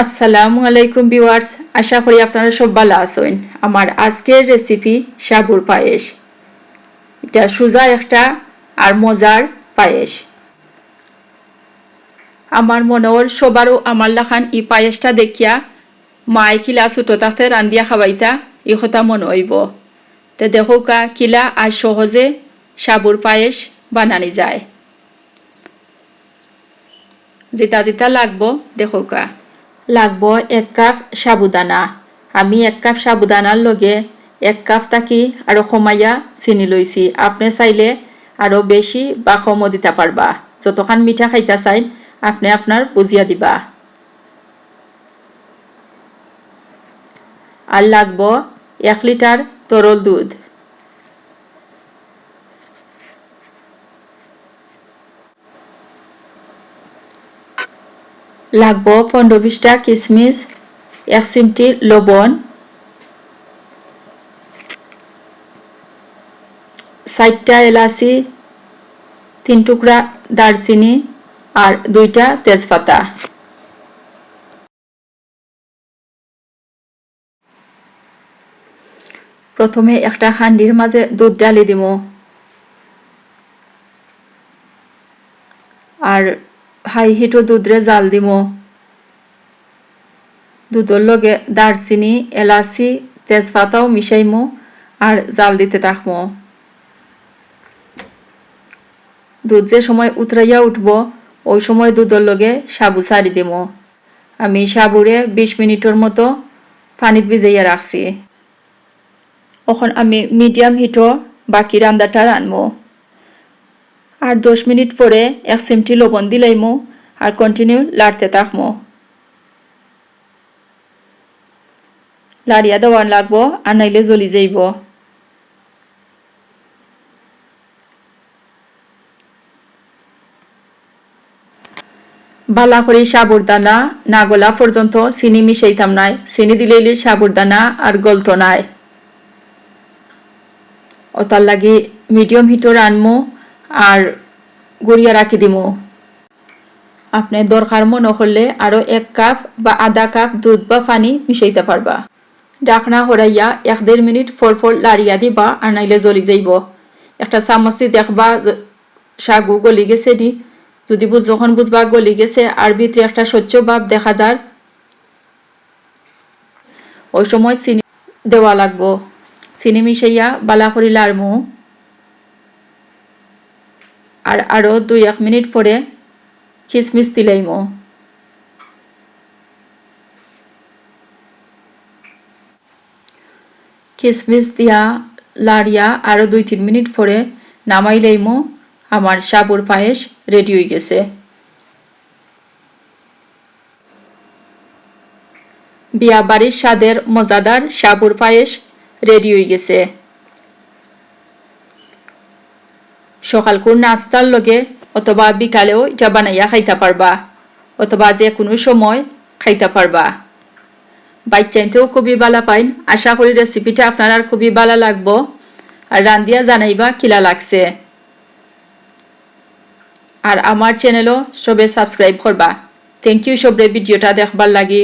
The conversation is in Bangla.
আসসালামু আলাইকুম ভিউয়ার্স, আশা করি আপনারা সব ভালো আছেন। আমার আজকের রেসিপি সাবুর পায়েস। এটা সোজা একটা আর মজার পায়েস। আমার মনে হয় সবারও আমার লাখান এই পায়েসটা দেখিয়া মায় কিলা ছোটো থাকতে রান্ধিয়া খাওয়াইতা এই কথা মনে হইব। তো দেখো কা কিলা আর সহজে সাবুর পায়েস বানানি যায়। যেটা যেটা লাগবো দেখো কা। লাগবো 1 কাপ সাবুদানা। আমি 1 কাপ সাবুদানার লগে 1 কাপ থাকি আরো কমাইয়া চিনি লইছি। আপনি চাইলে আরো বেশি বা কমও দিতে পারবা। যতখান মিঠা খাইতা চাই আপনি আপনার বুঝিয়া দিবা। আর লাগবো 1 লিটার তরল দুধ। লাগবো 15-20টা কিশমিশ, 1 চিমটি লবণ, 4টা এলাচি, 3 টুকরা দারচিনি আর 2টা তেজপাতা। প্রথমে একটা হান্ডির মাঝে দুধ ঢালি দিব আর হাই হিটও দুধরে জাল দিব। দুধের লগে দারচিনি, এলাচি, তেজপাতাও মিশাইমু আর জাল দিতে থাকবো। দুধ যে সময় উতরাইয়া উঠবো ওই সময় দুধের লগে সাবু ছাড়ি দিব। আমি সাবুরে 20 মিনিটের মতো পানিত ভিজাইয়া রাখছি। এখন আমি মিডিয়াম হিটও বাকি রান্নাটা রানবো। আর 10 মিনিট পরে 1 চিমটি লবণ দিলাইমু আর কন্টিনিউ লাড়তে থাকবো। লাড়িয়া দেওয়ান লাগবো আর নাইলে জ্বলি যাইব। বালা করে সাবুদানা না গলা পর্যন্ত চিনি মিশাইতাম নাই। চিনি দিলেই সাবুদানা আর গলতো নাই। ওটার লাগি মিডিয়াম হিটও রানমু আর গড়িয়া রাখি দিমু। আপনি দরকার মনে করলে আরো 1 কাপ বা আধা কাপ দুধ বা পানি মিশাইতে পারবা। ঢাকনা হরাইয়া 1-1.5 মিনিট ফল লাড়িয়া দিবা আর নাইলে জ্বলি যাইব। একটা চামচ দেখবা সাগু গলি গেছে নি। যদি যখন বুঝবা গলি গেছে আর ভিতরে একটা স্বচ্ছ ভাব দেখা যায় ওই সময় চিনি দেওয়া লাগবো। চিনি মিশাইয়া বালা করে লাড়মু আর আরো 2-1 মিনিট পরে কিশমিশ দিলাইমু। কিশমিশ দিয়া লাড়িয়া আরো 2-3 মিনিট পরে নামাই লইমু। আমার সাবুর পায়েস রেডি হয়ে গেছে। বিয়া বাড়ির স্বাদের মজাদার সাবুর পায়েস রেডি হয়ে গেছে। সকালকুর নাস্তার লগে অথবা বিকালেও এটা বানাইয়া খাইতে পারবা অথবা যে কোনো সময় খাইতে পারবা। বাচ্চাইতেও খুবই ভালো পাইন। আশা করি রেসিপিটা আপনার আর খুবই ভালো লাগবো আর রান্ধিয়া জানাইবা কিলা লাগছে। আর আমার চ্যানেলও সবে সাবস্ক্রাইব করবা। থ্যাংক ইউ সবরে ভিডিওটা দেখবার লাগি।